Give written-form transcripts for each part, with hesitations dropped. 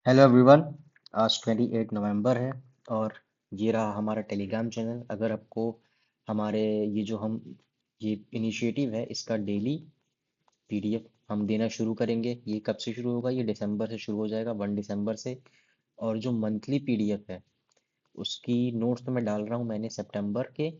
Hello everyone. आज 28 नवंबर है और ये रहा हमारा टेलीग्राम चैनल। अगर आपको हमारे ये जो हम ये इनिशिएटिव है इसका डेली पीडीएफ हम देना शुरू करेंगे। ये कब से शुरू होगा? ये दिसंबर से शुरू हो जाएगा, 1 दिसंबर से। और जो मंथली पीडीएफ है उसकी नोट्स तो मैं डाल रहा हूँ, मैंने सितंबर के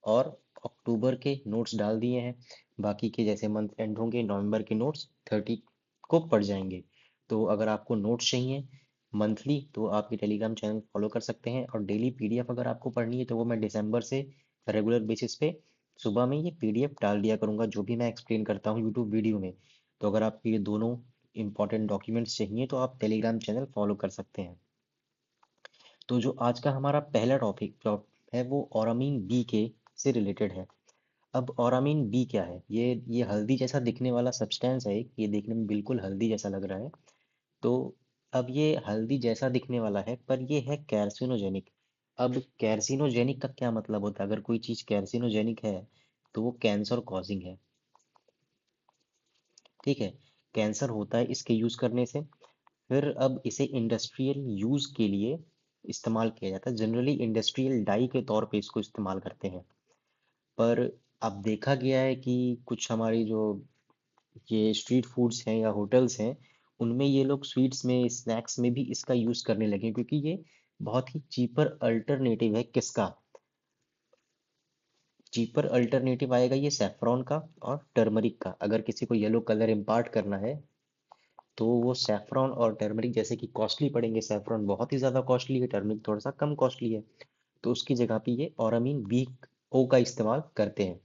और अक्टूबर के नोट्स डाल दिए हैं। बाकी के जैसे मंथ एंड होंगे नवंबर के नोट्स 30 को पड़ जाएंगे। तो अगर आपको नोट्स चाहिए मंथली तो आप ये टेलीग्राम चैनल फॉलो कर सकते हैं, और डेली पीडीएफ अगर आपको पढ़नी है तो वो मैं दिसंबर से रेगुलर बेसिस पे सुबह में ये पीडीएफ डाल दिया करूँगा, जो भी मैं एक्सप्लेन करता हूँ यूट्यूब वीडियो में। तो अगर आपको ये दोनों इंपॉर्टेंट डॉक्यूमेंट्स चाहिए तो आप टेलीग्राम चैनल फॉलो कर सकते हैं। तो जो आज का हमारा पहला टॉपिक है वो औरामीन बी के से रिलेटेड है। अब औरामीन बी क्या है? ये हल्दी जैसा दिखने वाला सब्सटेंस है एक, ये देखने में बिल्कुल हल्दी जैसा लग रहा है। तो अब ये हल्दी जैसा दिखने वाला है पर ये है कैर्सिनोजेनिक। अब कैर्सिनोजेनिक का क्या मतलब होता है? अगर कोई चीज़ कैर्सिनोजेनिक है तो वो कैंसर कॉजिंग है। ठीक है, कैंसर होता है इसके यूज़ करने से। फिर अब इसे इंडस्ट्रियल यूज़ के लिए इस्तेमाल किया जाता है। जनरली इंडस्ट्रियल डाई के तौर पे इसको इस्तेमाल करते हैं। पर अब देखा गया है कि कुछ हमारी जो ये स्ट्रीट फूड्स हैं या होटल्स हैं उनमें ये लोग स्वीट्स में स्नैक्स में भी इसका यूज़ करने लगे, क्योंकि ये बहुत ही चीपर अल्टरनेटिव है। किसका चीपर अल्टरनेटिव आएगा? ये सेफ्रॉन का और टर्मरिक का। अगर किसी को येलो कलर इम्पार्ट करना है तो वो सेफ्रॉन और टर्मरिक जैसे कि कॉस्टली पड़ेंगे। सेफ्रॉन बहुत ही ज़्यादा कॉस्टली है, टर्मरिक थोड़ा सा कम कॉस्टली है। तो उसकी जगह पे ये औरामीन बी ओ का इस्तेमाल करते हैं,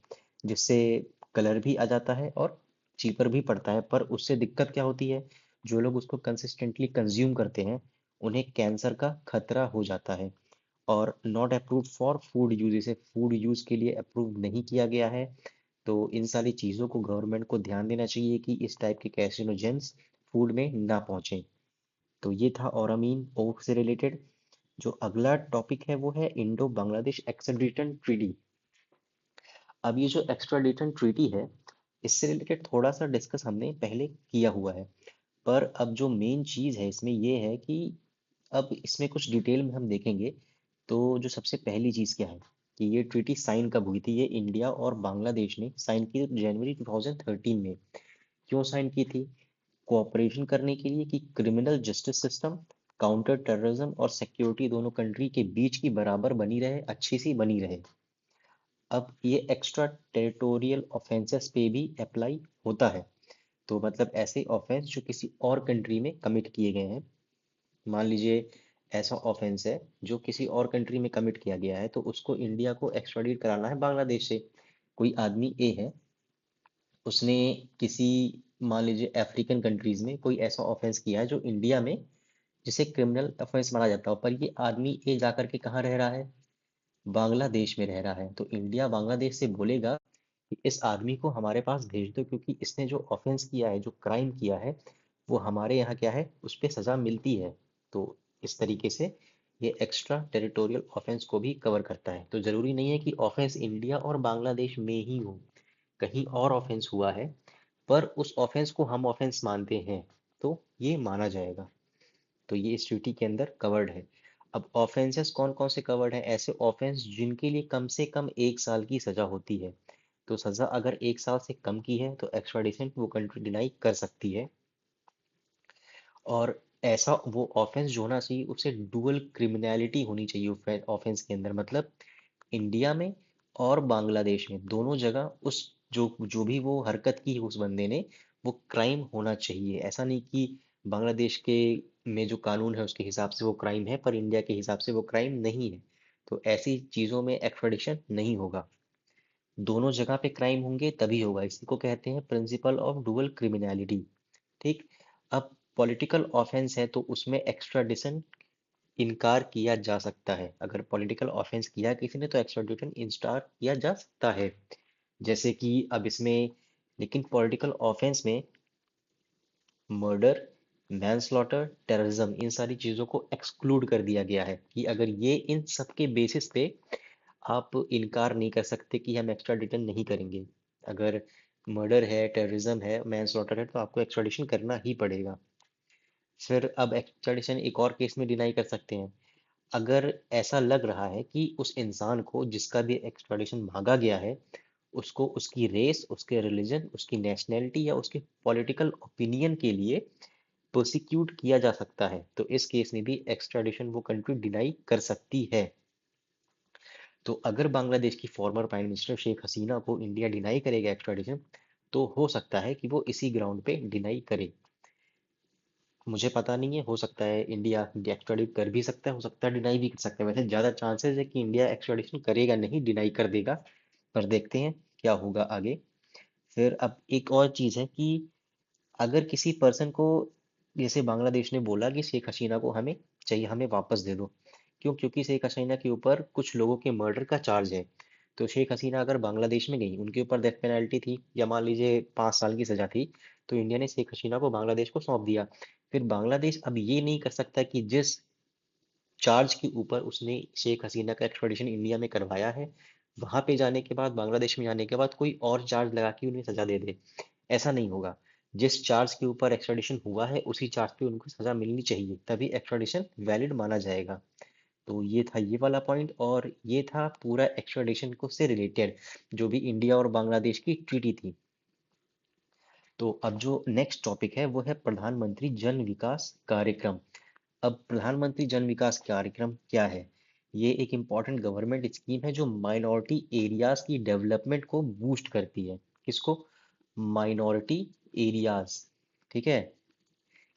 जिससे कलर भी आ जाता है और चीपर भी पड़ता है। पर उससे दिक्कत क्या होती है? जो लोग उसको कंसिस्टेंटली कंज्यूम करते हैं उन्हें कैंसर का खतरा हो जाता है। और not approved for food use, इसे फूड यूज के लिए अप्रूव नहीं किया गया है। तो इन सारी चीज़ों को गवर्नमेंट को ध्यान देना चाहिए कि इस टाइप के कैसिनोजेंस फूड में ना पहुंचे। तो ये था औरामीन ओ से रिलेटेड। जो अगला टॉपिक है वो है इंडो बांग्लादेश एक्स्ट्राडिशन ट्रीटी। अब ये जो एक्स्ट्राडिशन ट्रीटी है इससे रिलेटेड थोड़ा सा डिस्कस हमने पहले किया हुआ है। पर अब जो मेन चीज़ है इसमें ये है कि अब इसमें कुछ डिटेल में हम देखेंगे। तो जो सबसे पहली चीज़ क्या है कि ये ट्रीटी साइन कब हुई थी? ये इंडिया और बांग्लादेश ने साइन की थी जनवरी 2013 में। क्यों साइन की थी? कोऑपरेशन करने के लिए कि criminal justice system, counter terrorism और सिक्योरिटी दोनों कंट्री के बीच की बराबर बनी रहे, अच्छी सी बनी रहे। अब ये एक्स्ट्रा टेरिटोरियल ऑफेंसेस पे भी अप्लाई होता है। तो मतलब ऐसे ऑफेंस जो किसी और कंट्री में कमिट किए गए हैं। मान लीजिए ऐसा ऑफेंस है जो किसी और कंट्री में कमिट किया गया है तो उसको इंडिया को एक्स्ट्राडिट कराना है बांग्लादेश से। कोई आदमी ए है, उसने किसी मान लीजिए अफ्रीकन कंट्रीज में कोई ऐसा ऑफेंस किया है जो इंडिया में जिसे क्रिमिनल ऑफेंस माना जाता हो, पर ये आदमी ए जाकर के कहाँ रह रहा है? बांग्लादेश में रह रहा है। तो इंडिया बांग्लादेश से बोलेगा कि इस आदमी को हमारे पास भेज दो, क्योंकि इसने जो ऑफेंस किया है, जो क्राइम किया है, वो हमारे यहाँ क्या है, उस पर सजा मिलती है। तो इस तरीके से ये एक्स्ट्रा टेरिटोरियल ऑफेंस को भी कवर करता है। तो जरूरी नहीं है कि ऑफेंस इंडिया और बांग्लादेश में ही हो, कहीं और ऑफेंस हुआ है पर उस ऑफेंस को हम ऑफेंस मानते हैं तो ये माना जाएगा। तो ये इस ट्यूटी के अंदर कवर्ड है। अब ऑफेंसेस कौन कौन से कवर्ड हैं? ऐसे ऑफेंस जिनके लिए कम से कम 1 साल की सजा होती है। तो सजा अगर 1 साल से कम की है तो एक्स्ट्राडिशन वो कंट्री डिनाई कर सकती है। और ऐसा वो ऑफेंस जो होना चाहिए उसे डुअल क्रिमिनलिटी होनी चाहिए ऑफेंस के अंदर। मतलब इंडिया में और बांग्लादेश में दोनों जगह उस जो जो भी वो हरकत की उस बंदे ने वो क्राइम होना चाहिए। ऐसा नहीं कि बांग्लादेश के में जो कानून है उसके हिसाब से वो क्राइम है पर इंडिया के हिसाब से वो क्राइम नहीं है। तो ऐसी चीजों में एक्स्ट्राडिशन नहीं होगा। दोनों जगह पे क्राइम होंगे तभी होगा। इसी को कहते हैं प्रिंसिपल ऑफ डुअल क्रिमिनलिटी। ठीक। अब पॉलिटिकल ऑफेंस है तो उसमें एक्स्ट्राडिशन इनकार किया जा सकता है। अगर पॉलिटिकल ऑफेंस किया किसी ने तो एक्स्ट्राडिशन इंस्टार किया जा सकता है। जैसे कि अब इसमें, लेकिन पॉलिटिकल ऑफेंस में मर्डर, मैनस्लॉटर, टेररिज्म, इन सारी चीज़ों को एक्सक्लूड कर दिया गया है कि अगर ये इन सब के बेसिस पे आप इनकार नहीं कर सकते कि हम एक्स्ट्राडिशन नहीं करेंगे। अगर मर्डर है, टेररिज्म है, मैनस्लॉटर है तो आपको एक्स्ट्राडिशन करना ही पड़ेगा। फिर अब एक्स्ट्राडिशन एक और केस में डिनाई कर सकते हैं, अगर ऐसा लग रहा है कि उस इंसान को जिसका भी एक्स्ट्राडिशन मांगा गया है, उसको उसकी रेस, उसके रिलीजन, उसकी नेशनैलिटी या उसके पॉलिटिकल ओपिनियन के लिए प्रोसिक्यूट किया जा सकता है, तो इस केस में भी एक्स्ट्राडिशन वो कंट्री डिनाई कर सकती है। तो अगर बांग्लादेश की former prime minister Sheikh Hasina को इंडिया डिनाई करेगा एक्स्ट्राडिशन, तो हो सकता है कि वो इसी ग्राउंड पे डिनाई करे। मुझे पता नहीं है, हो सकता है इंडिया एक्स्ट्राडिट कर भी सकता है, हो सकता है डिनाई भी कर सकता है। वैसे ज़्यादा चांसेस है कि इंडिया एक्स्ट्राडिशन करेगा नहीं, डिनाई कर देगा। पर देखते हैं क्या होगा आगे। फिर अब एक और चीज़ है कि अगर किसी पर्सन को, जैसे बांग्लादेश ने बोला कि शेख हसीना को हमें चाहिए, हमें वापस दे दो, क्यों? क्योंकि शेख हसीना के ऊपर कुछ लोगों के मर्डर का चार्ज है। तो शेख हसीना अगर बांग्लादेश में गई, उनके ऊपर डेथ पेनल्टी थी या मान लीजिए 5 साल की सजा थी, तो इंडिया ने शेख हसीना को बांग्लादेश को सौंप दिया। फिर बांग्लादेश अब ये नहीं कर सकता कि जिस चार्ज के ऊपर उसने शेख हसीना का एक्स्ट्राडिशन इंडिया में करवाया है, वहां पे जाने के बाद, बांग्लादेश में जाने के बाद कोई और चार्ज लगा के उन्हें सजा दे दे। ऐसा नहीं होगा। जिस चार्ज के ऊपर एक्स्ट्राडिशन हुआ है उसी चार्ज पे उनको सजा मिलनी चाहिए, तभी एक्स्ट्राडिशन वैलिड माना जाएगा। तो ये था ये वाला पॉइंट, और ये था पूरा एक्स्ट्राडिशन को से रिलेटेड जो भी इंडिया और बांग्लादेश की ट्रीटी थी। तो अब जो नेक्स्ट टॉपिक है वो है प्रधानमंत्री जन विकास कार्यक्रम। अब प्रधानमंत्री जन विकास कार्यक्रम क्या है? ये एक इम्पॉर्टेंट गवर्नमेंट स्कीम है जो माइनॉरिटी एरियाज की डेवलपमेंट को बूस्ट करती है। किसको? माइनॉरिटी एरियाज, ठीक है,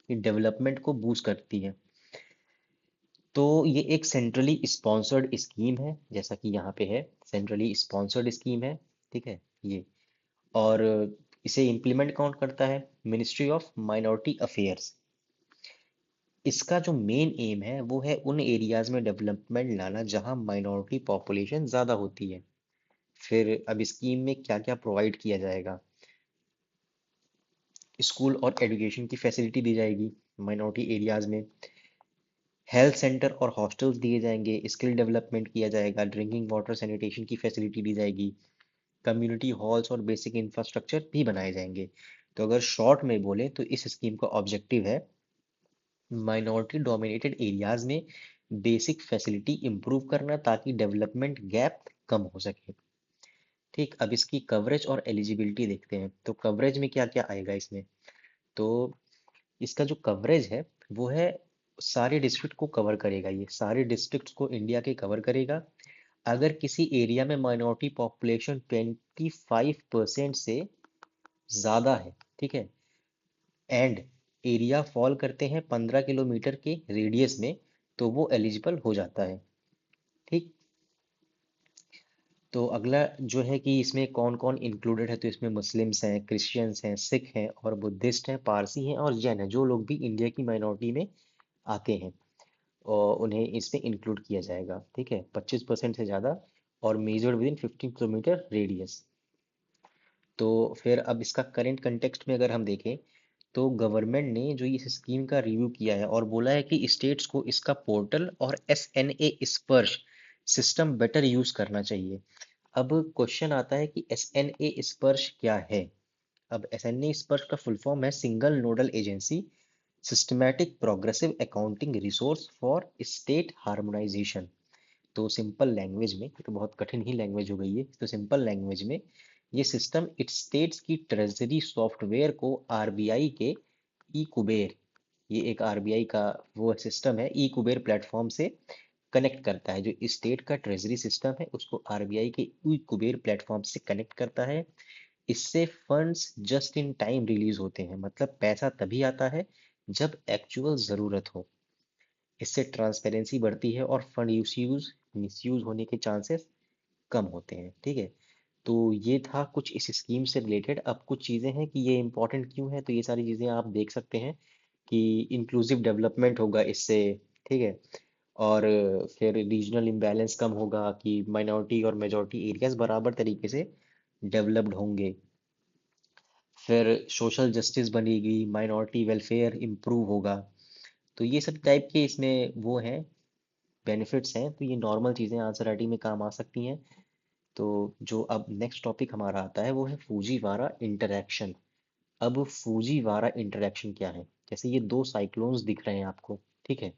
ये डेवलपमेंट को बूस्ट करती है। तो ये एक सेंट्रली स्पॉन्सर्ड स्कीम है, जैसा कि यहाँ पे है, सेंट्रली स्पॉन्सर्ड स्कीम है, ठीक है ये। और इसे इम्प्लीमेंट कौन करता है? Ministry of minority affairs. इसका जो मेन एम है वो है उन एरियाज में डेवलपमेंट लाना जहां माइनॉरिटी पॉपुलेशन ज़्यादा होती है। फिर अब स्कीम में क्या क्या प्रोवाइड किया जाएगा? स्कूल और एजुकेशन की फैसिलिटी दी जाएगी माइनॉरिटी एरियाज में। हेल्थ सेंटर और हॉस्टल्स दिए जाएंगे, स्किल डेवलपमेंट किया जाएगा, ड्रिंकिंग वाटर सैनिटेशन की फैसिलिटी दी जाएगी, कम्युनिटी हॉल्स और बेसिक इंफ्रास्ट्रक्चर भी बनाए जाएंगे। तो अगर शॉर्ट में बोले तो इस स्कीम का ऑब्जेक्टिव है माइनॉरिटी डोमिनेटेड एरियाज में बेसिक फैसिलिटी इंप्रूव करना, ताकि डेवलपमेंट गैप कम हो सके। ठीक, अब इसकी कवरेज और एलिजिबिलिटी देखते हैं। तो कवरेज में क्या क्या आएगा इसमें? तो इसका जो कवरेज है वो है, सारे डिस्ट्रिक्ट को कवर करेगा, ये सारे डिस्ट्रिक्ट को इंडिया के कवर करेगा। अगर किसी एरिया में माइनॉरिटी पॉपुलेशन 25% से ज़्यादा है, ठीक है, एंड एरिया फॉल करते हैं 15 किलोमीटर के रेडियस में, तो वो एलिजिबल हो जाता है। ठीक, तो अगला जो है कि इसमें कौन कौन इंक्लूडेड है, तो इसमें मुस्लिम्स हैं, क्रिश्चियंस हैं, सिख हैं और बुद्धिस्ट हैं, पारसी हैं और जैन हैं, जो लोग भी इंडिया की माइनॉरिटी में आते हैं और उन्हें इसमें इंक्लूड किया जाएगा। ठीक है, 25% से ज़्यादा और measured with in 15 kilometre radius. तो फिर अब इसका करंट कंटेक्स्ट में अगर हम देखें, तो गवर्नमेंट ने जो इस स्कीम का रिव्यू किया है और बोला है कि स्टेट्स को इसका पोर्टल और SNA स्पर्श सिस्टम बेटर यूज करना चाहिए। अब क्वेश्चन आता है कि SNA स्पर्श क्या है? अब SNA स्पर्श का फुल फॉर्म है single nodal agency systematic progressive accounting resource for state harmonisation. तो सिंपल लैंग्वेज में, ये तो बहुत कठिन ही लैंग्वेज हो गई है, तो सिंपल लैंग्वेज में ये सिस्टम इट स्टेट्स की ट्रेजरी सॉफ्टवेयर को RBI के ई कुबेर, ये एक RBI का वो सिस्टम है, ई कुबेर प्लेटफॉर्म से कनेक्ट करता है। जो स्टेट का ट्रेजरी सिस्टम है उसको RBI के ई कुबेर प्लेटफॉर्म से कनेक्ट करता है। इससे funds just in time release होते हैं, मतलब पैसा तभी आता है जब एक्चुअल ज़रूरत हो। इससे ट्रांसपेरेंसी बढ़ती है और फंड यूज मिसयूज होने के चांसेस कम होते हैं। ठीक है, तो ये था कुछ इस स्कीम से रिलेटेड। अब कुछ चीज़ें हैं कि ये इम्पोर्टेंट क्यों है, तो ये सारी चीज़ें आप देख सकते हैं कि इंक्लूसिव डेवलपमेंट होगा इससे, ठीक है, और फिर रीजनल इम्बैलेंस कम होगा कि माइनॉरिटी और मेजॉरिटी एरियाज बराबर तरीके से डेवलप्ड होंगे। फिर सोशल जस्टिस बनेगी, माइनॉरिटी वेलफेयर इम्प्रूव होगा। तो ये सब टाइप के इसमें वो हैं, बेनिफिट्स हैं, तो ये नॉर्मल चीज़ें आंसर राइटिंग में काम आ सकती हैं। तो जो अब नेक्स्ट टॉपिक हमारा आता है वो है फूजीवारा इंटरैक्शन। अब फूजीवारा इंटरैक्शन क्या है? जैसे ये दो साइक्लोन्स दिख रहे हैं आपको, ठीक है।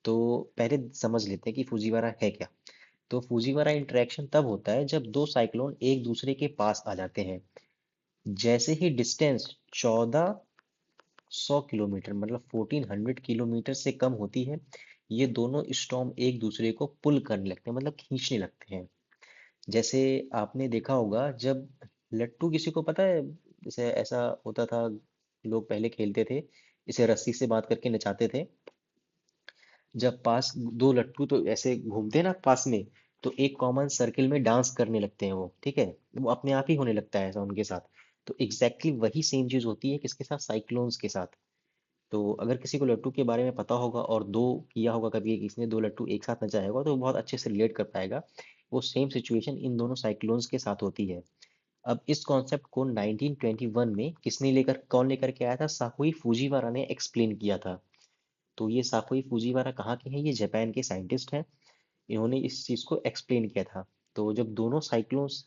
तो पहले समझ लेते हैं कि फुजीवारा है क्या। तो फुजीवारा इंटरेक्शन तब होता है जब दो साइक्लोन एक दूसरे के पास आ जाते हैं। जैसे ही डिस्टेंस 1400 किलोमीटर मतलब 1400 किलोमीटर से कम होती है, ये दोनों स्टॉर्म एक दूसरे को पुल करने लगते हैं, मतलब खींचने लगते हैं। जैसे आपने देखा होगा जब लट्टू, किसी को पता है, जैसे ऐसा होता था, लोग पहले खेलते थे, इसे रस्सी से बांध करके नचाते थे। जब पास दो लट्टू तो ऐसे घूमते हैं ना पास में, तो एक कॉमन सर्किल में डांस करने लगते हैं वो, ठीक है। वो अपने आप ही होने लगता है ऐसा उनके साथ। तो एग्जैक्टली वही सेम चीज होती है किसके साथ, साइक्लोन्स के साथ। तो अगर किसी को लट्टू के बारे में पता होगा और दो किया होगा कभी, किसी ने दो लट्टू एक साथ नचाया होगा, तो वो बहुत अच्छे से रिलेट कर पाएगा। वो सेम सिचुएशन इन दोनों साइक्लोन्स के साथ होती है। अब इस कॉन्सेप्ट को 1921 में किसने लेकर, कौन लेकर के आया था, साकुई फूजीवारा ने एक्सप्लेन किया था। तो ये साकुई फूजीवारा कहाँ के हैं, ये जापान के साइंटिस्ट हैं। इन्होंने इस चीज को एक्सप्लेन किया था। तो जब दोनों साइक्लोन्स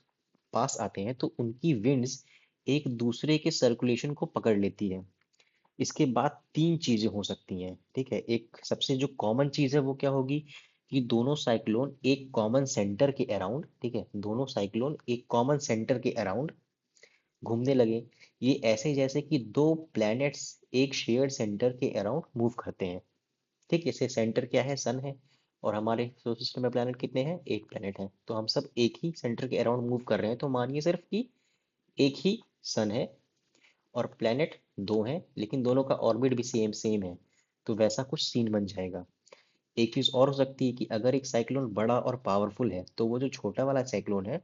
पास आते हैं तो उनकी विंड्स एक दूसरे के सर्कुलेशन को पकड़ लेती है। इसके बाद तीन चीजें हो सकती हैं, ठीक है। एक सबसे जो कॉमन चीज है वो क्या होगी, कि दोनों साइक्लोन एक कॉमन सेंटर के अराउंड, ठीक है, दोनों साइक्लोन एक कॉमन सेंटर के अराउंड घूमने लगे। ये ऐसे जैसे कि दो प्लैनेट्स एक शेयर्ड सेंटर के अराउंड मूव करते हैं। ठीक, जैसे सेंटर क्या है, सन है, और हमारे सोलर सिस्टम में प्लैनेट कितने हैं, एक प्लैनेट है, तो हम सब एक ही सेंटर के अराउंड मूव कर रहे हैं। तो मानिए सिर्फ कि एक ही सन है और प्लैनेट दो हैं, लेकिन दोनों का ऑर्बिट भी सेम सेम है। तो वैसा कुछ सीन बन जाएगा। एक चीज और हो सकती है कि अगर एक साइक्लोन बड़ा और पावरफुल है, तो वो जो छोटा वाला साइक्लोन है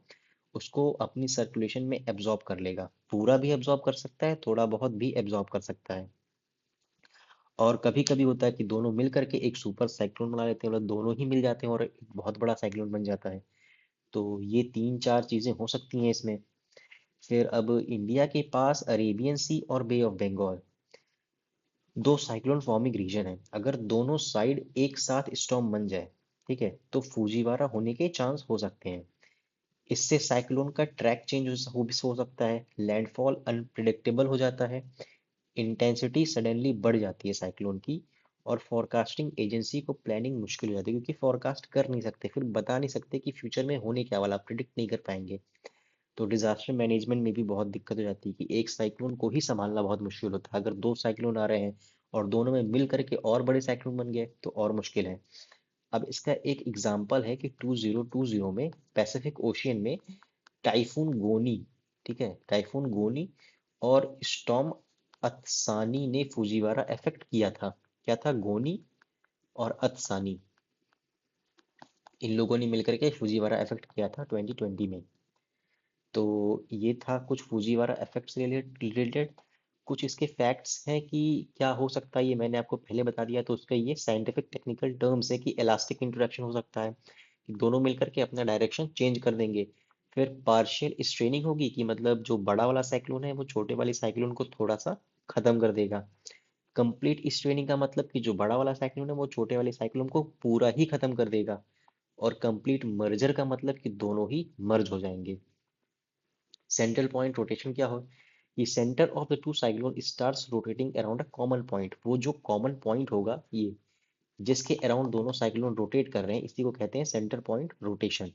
उसको अपनी सर्कुलेशन में एब्जॉर्ब कर लेगा। पूरा भी एब्जॉर्ब कर सकता है, थोड़ा बहुत भी एब्जॉर्ब कर सकता है। और कभी कभी होता है कि दोनों मिल करके एक सुपर साइक्लोन बना लेते हैं, मतलब दोनों ही मिल जाते हैं और एक बहुत बड़ा साइक्लोन बन जाता है। तो ये तीन चार चीजें हो सकती हैं इसमें। फिर अब इंडिया के पास अरेबियन सी और बे ऑफ बंगाल, दो साइक्लोन फॉर्मिंग रीजन है। अगर दोनों साइड एक साथ स्टॉर्म बन जाए, ठीक है, तो फूजीवारा होने के चांस हो सकते हैं। इससे साइक्लोन का ट्रैक चेंज हो सकता है, लैंडफॉल अनप्रिडिक्टेबल हो जाता है, इंटेंसिटी सडनली बढ़ जाती है साइक्लोन की, और फोरकास्टिंग एजेंसी को प्लानिंग मुश्किल हो जाती है, क्योंकि फोरकास्ट कर नहीं सकते, फिर बता नहीं सकते कि फ्यूचर में होने क्या वाला, प्रिडिक्ट नहीं कर पाएंगे। तो डिजास्टर मैनेजमेंट में भी बहुत दिक्कत हो जाती है कि एक साइक्लोन को ही संभालना बहुत मुश्किल होता है। अगर दो साइक्लोन आ रहे हैं और दोनों में मिल करके और बड़े साइक्लोन बन गए तो और मुश्किल है। अब इसका एक एग्जाम्पल है कि 2020 में पैसिफिक ओशियन में टाइफून गोनी, ठीक है, टाइफून गोनी और स्टॉर्म अतसानी ने फुजीवारा इफेक्ट किया था। क्या था, गोनी और अतसानी, इन लोगों ने मिलकर के फुजीवारा इफेक्ट किया था 2020 में। तो ये था कुछ फुजीवारा इफेक्ट से रिलेटेड। कुछ इसके फैक्ट्स हैं कि क्या हो सकता है, ये मैंने आपको पहले बता दिया। तो उसका ये साइंटिफिक टेक्निकल टर्म्स है कि इलास्टिक इंटरेक्शन हो सकता है, कि दोनों मिलकर के अपना डायरेक्शन चेंज कर देंगे। फिर पार्शियल स्ट्रेनिंग होगी, कि मतलब जो बड़ा वाला साइक्लोन है वो छोटे वाले साइक्लोन को थोड़ा सा खत्म कर देगा। कंप्लीट स्ट्रेनिंग का मतलब कि जो बड़ा वाला साइक्लोन है वो छोटे वाले साइक्लोन को पूरा ही खत्म कर देगा। और कंप्लीट मर्जर का मतलब कि दोनों ही मर्ज हो जाएंगे। सेंट्रल पॉइंट रोटेशन क्या हो, ये centre of the two cyclone stars rotating around a common point. वो जो कॉमन पॉइंट होगा ये, जिसके अराउंड दोनों साइक्लोन रोटेट कर रहे हैं, इसी को कहते हैं सेंटर पॉइंट रोटेशन,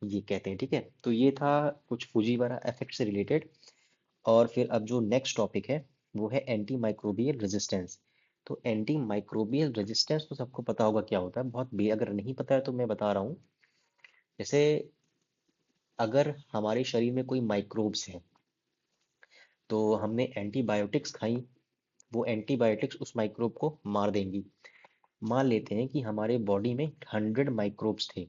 ये कहते हैं, ठीक है। तो ये था कुछ फुजीवारा इफेक्ट से रिलेटेड। और फिर अब जो नेक्स्ट टॉपिक है वो है एंटी माइक्रोबियल रेजिस्टेंस। तो एंटी माइक्रोबियल रेजिस्टेंस तो सबको पता होगा क्या होता है, बहुत बे अगर नहीं पता है तो मैं बता रहा हूँ। जैसे अगर हमारे शरीर में कोई माइक्रोब्स हैं, तो हमने एंटीबायोटिक्स खाई, वो एंटीबायोटिक्स उस माइक्रोब को मार देंगी। मान लेते हैं कि हमारे बॉडी में 100 माइक्रोब्स थे,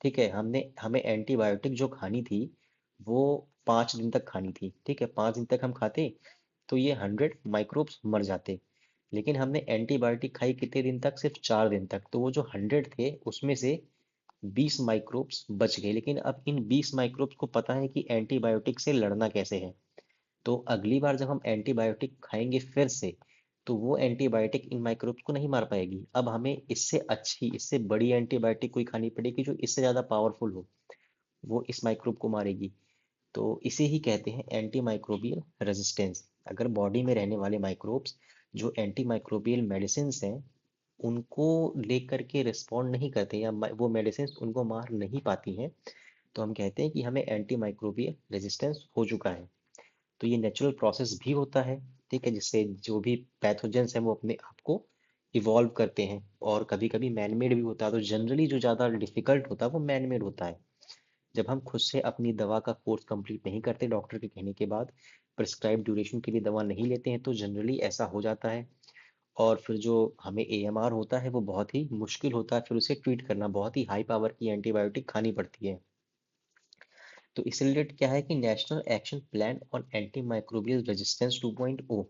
ठीक है। हमने हमें एंटीबायोटिक जो खानी थी वो 5 दिन तक खानी थी, ठीक है। 5 दिन तक हम खाते तो ये 100 माइक्रोब्स मर जाते। लेकिन हमने एंटीबायोटिक खाई कितने दिन तक, सिर्फ 4 दिन तक, तो वो जो 100 थे उसमें से 20 माइक्रोब्स बच गए। लेकिन अब इन 20 माइक्रोब्स को पता है कि एंटीबायोटिक से लड़ना कैसे है। तो अगली बार जब हम एंटीबायोटिक खाएंगे फिर से, तो वो एंटीबायोटिक इन माइक्रोब्स को नहीं मार पाएगी। अब हमें इससे अच्छी, इससे बड़ी एंटीबायोटिक कोई खानी पड़ेगी जो इससे ज़्यादा पावरफुल हो, वो इस माइक्रोब को मारेगी। तो इसे ही कहते हैं एंटी माइक्रोबियल रेजिस्टेंस। अगर बॉडी में रहने वाले माइक्रोब्स जो एंटी माइक्रोबियल मेडिसिन हैं उनको लेकर के रिस्पॉन्ड नहीं करते या वो मेडिसिन उनको मार नहीं पाती हैं, तो हम कहते हैं कि हमें एंटी माइक्रोबियल रेजिस्टेंस हो चुका है। तो ये नेचुरल प्रोसेस भी होता है, ठीक है, जिससे जो भी पैथोजेंस हैं वो अपने आप को इवॉल्व करते हैं, और कभी कभी मैनमेड भी होता है। तो जनरली जो ज़्यादा डिफिकल्ट होता है वो मैनमेड होता है। जब हम खुद से अपनी दवा का कोर्स कंप्लीट नहीं करते डॉक्टर के कहने के बाद, प्रिस्क्राइब ड्यूरेशन के लिए दवा नहीं लेते हैं, तो जनरली ऐसा हो जाता है। और फिर जो हमें एएमआर होता है वो बहुत ही मुश्किल होता है, फिर उसे ट्रीट करना, बहुत ही हाई पावर की एंटीबायोटिक खानी पड़ती है। तो इससे रिलेटेड क्या है कि national action plan on anti microbial resistance 2.0,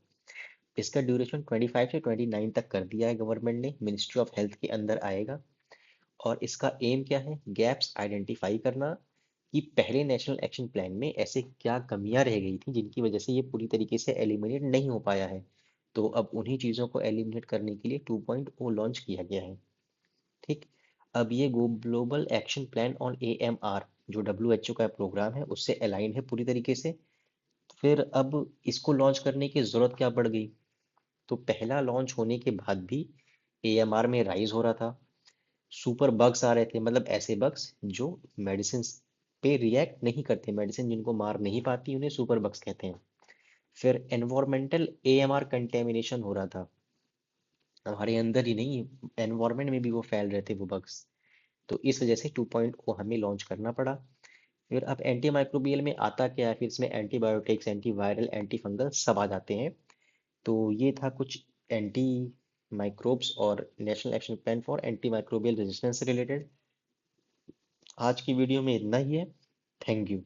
इसका ड्यूरेशन 25 से 29 तक कर दिया है गवर्नमेंट ने, मिनिस्ट्री ऑफ हेल्थ के अंदर आएगा। और इसका एम क्या है, गैप्स आइडेंटिफाई करना, कि पहले नेशनल एक्शन प्लान में ऐसे क्या कमियां रह गई थी जिनकी वजह से ये पूरी तरीके से एलिमिनेट नहीं हो पाया है। तो अब उन्हीं चीज़ों को एलिमिनेट करने के लिए 2.0 लॉन्च किया गया है। ठीक। अब ये global action plan on AMR जो डब्ल्यू का प्रोग्राम है उससे अलाइन है पूरी तरीके से। फिर अब इसको लॉन्च करने की जरूरत क्या पड़ गई, तो पहला लॉन्च होने के बाद भी एएमआर में राइज हो रहा था, सुपर बग्स आ रहे थे, मतलब ऐसे बग्स जो मेडिसिन पे रिएक्ट नहीं करते, मेडिसिन जिनको मार नहीं पाती उन्हें सुपर बग्स कहते हैं। फिर एनवायरमेंटल एएमआर कंटेमिनेशन हो रहा था, हमारे अंदर ही नहीं, एनवायरमेंट में भी वो फैल रहे थे वो बग्स। तो इस वजह से 2.0 हमें लॉन्च करना पड़ा। फिर अब एंटी माइक्रोबियल में आता क्या है, फिर इसमें antibiotics, anti viral, anti fungal सब आ जाते हैं। तो ये था कुछ एंटी माइक्रोब्स और national action plan for anti microbial resistance से रिलेटेड। आज की वीडियो में इतना ही है। Thank you.